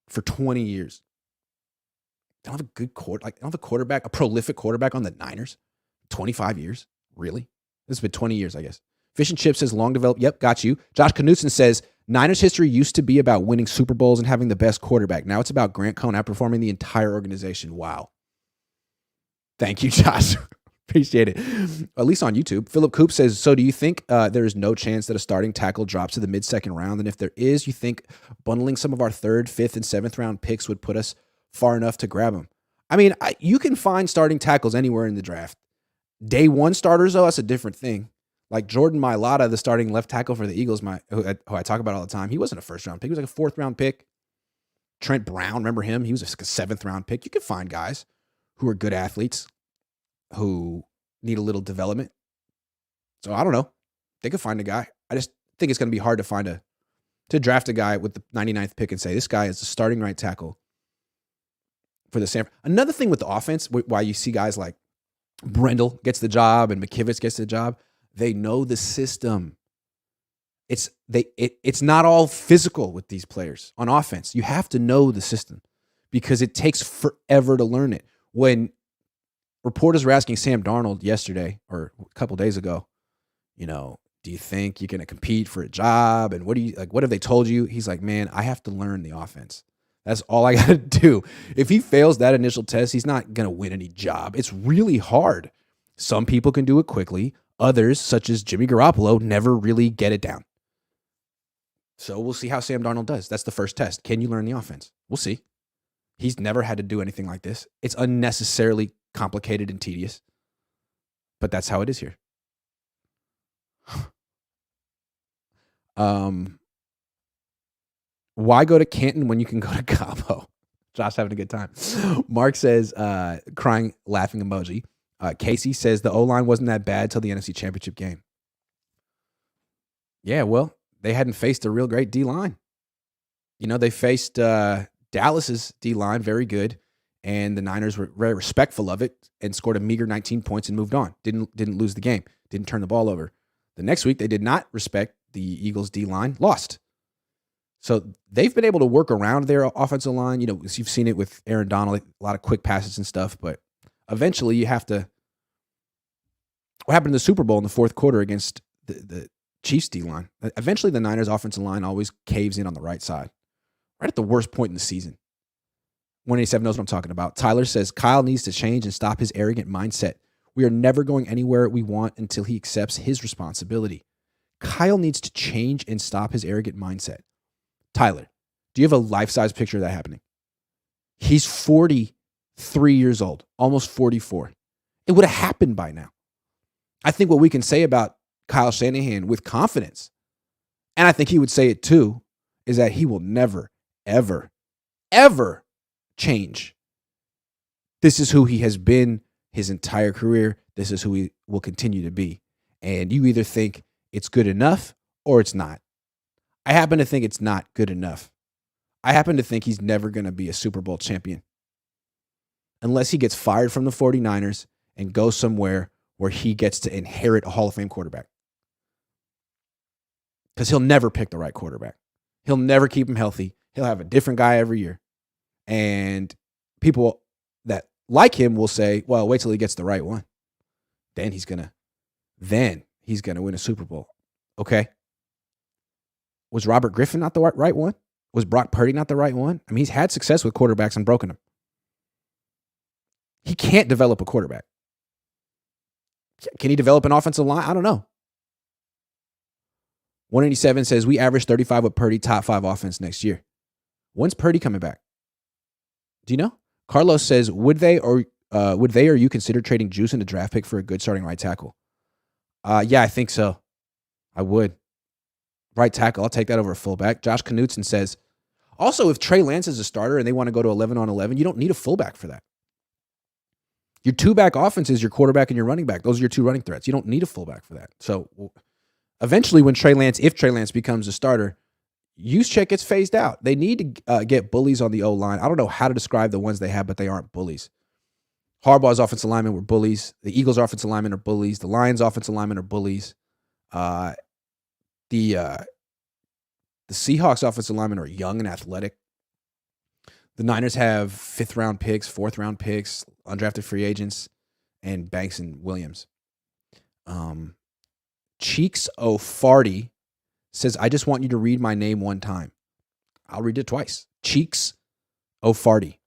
for 20 years. They don't have a good they don't have a quarterback, a prolific quarterback on the Niners. 25 years? Really? This has been 20 years, I guess. Fish and Chip says long developed. Yep, got you. Josh Knutson says Niners history used to be about winning Super Bowls and having the best quarterback. Now it's about Grant Cohn outperforming the entire organization. Wow. Thank you, Josh. Appreciate it. At least on YouTube. Philip Coop says, so do you think there is no chance that a starting tackle drops to the mid-second round? And if there is, you think bundling some of our 3rd, 5th, and 7th round picks would put us far enough to grab them? I mean, you can find starting tackles anywhere in the draft. Day one starters, though, that's a different thing. Like Jordan Mailata, the starting left tackle for the Eagles, who I talk about all the time, he wasn't a 1st-round pick. He was like a 4th-round pick. Trent Brown, remember him? He was like a 7th-round pick. You can find guys who are good athletes who need a little development. So I don't know. They could find a guy. I just think it's going to be hard to draft a guy with the 99th pick and say, this guy is the starting right tackle for the San. Another thing with the offense, why you see guys like Brendel gets the job and McKivitz gets the job, they know the system. It's not all physical with these players on offense. You have to know the system because it takes forever to learn it. When reporters were asking Sam Darnold yesterday or a couple days ago, do you think you're going to compete for a job? And what have they told you? He's like, man, I have to learn the offense. That's all I got to do. If he fails that initial test, he's not going to win any job. It's really hard. Some people can do it quickly. Others, such as Jimmy Garoppolo, never really get it down. So we'll see how Sam Darnold does. That's the first test. Can you learn the offense? We'll see. He's never had to do anything like this. It's unnecessarily complicated and tedious. But that's how it is here. Why go to Canton when you can go to Cabo? Josh having a good time. Mark says, crying, laughing emoji. Casey says the O-line wasn't that bad till the NFC Championship game. Yeah, well, they hadn't faced a real great D-line. They faced Dallas's D-line, very good, and the Niners were very respectful of it and scored a meager 19 points and moved on. Didn't lose the game. Didn't turn the ball over. The next week, they did not respect the Eagles' D-line, lost. So they've been able to work around their offensive line. You've seen it with Aaron Donald, a lot of quick passes and stuff, but eventually you have to. What happened in the Super Bowl in the 4th quarter against the Chiefs D-line? Eventually the Niners offensive line always caves in on the right side, right at the worst point in the season. 187 knows what I'm talking about. Tyler says, Kyle needs to change and stop his arrogant mindset. We are never going anywhere we want until he accepts his responsibility. Kyle needs to change and stop his arrogant mindset. Tyler, do you have a life-size picture of that happening? He's 43 years old, almost 44. It would have happened by now. I think what we can say about Kyle Shanahan with confidence, and I think he would say it too, is that he will never, ever, ever change. This is who he has been his entire career. This is who he will continue to be. And you either think it's good enough or it's not. I happen to think it's not good enough. I happen to think he's never going to be a Super Bowl champion unless he gets fired from the 49ers and goes somewhere where he gets to inherit a Hall of Fame quarterback. Because he'll never pick the right quarterback. He'll never keep him healthy. He'll have a different guy every year. And people that like him will say, well, wait till he gets the right one. Then he's going to win a Super Bowl. Okay. Was Robert Griffin not the right one? Was Brock Purdy not the right one? I mean, he's had success with quarterbacks and broken them. He can't develop a quarterback. Can he develop an offensive line? I don't know. 187 says we average 35 with Purdy, top 5 offense next year. When's Purdy coming back? Do you know? Carlos says, would they or you consider trading Juice in a draft pick for a good starting right tackle? Yeah, I think so. I would. right tackle. I'll take that over a fullback. Josh Knutson says, also, if Trey Lance is a starter and they want to go to 11 on 11, you don't need a fullback for that. Your two-back offense is your quarterback and your running back. Those are your two running threats. You don't need a fullback for that. So eventually if Trey Lance becomes a starter, Juszczyk gets phased out. They need to get bullies on the O-line. I don't know how to describe the ones they have, but they aren't bullies. Harbaugh's offensive linemen were bullies. The Eagles' offensive linemen are bullies. The Lions' offensive linemen are bullies. The Seahawks' offensive linemen are young and athletic. The Niners have 5th-round picks, 4th-round picks, undrafted free agents, and Banks and Williams. Cheeks O'Farty says, I just want you to read my name one time. I'll read it twice. Cheeks O'Farty.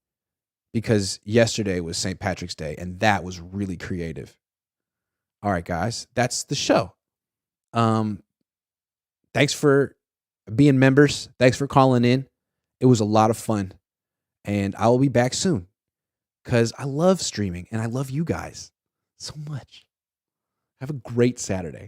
Because yesterday was St. Patrick's Day, and that was really creative. All right, guys, that's the show. Thanks for being members. Thanks for calling in. It was a lot of fun. And I will be back soon because I love streaming and I love you guys so much. Have a great Saturday.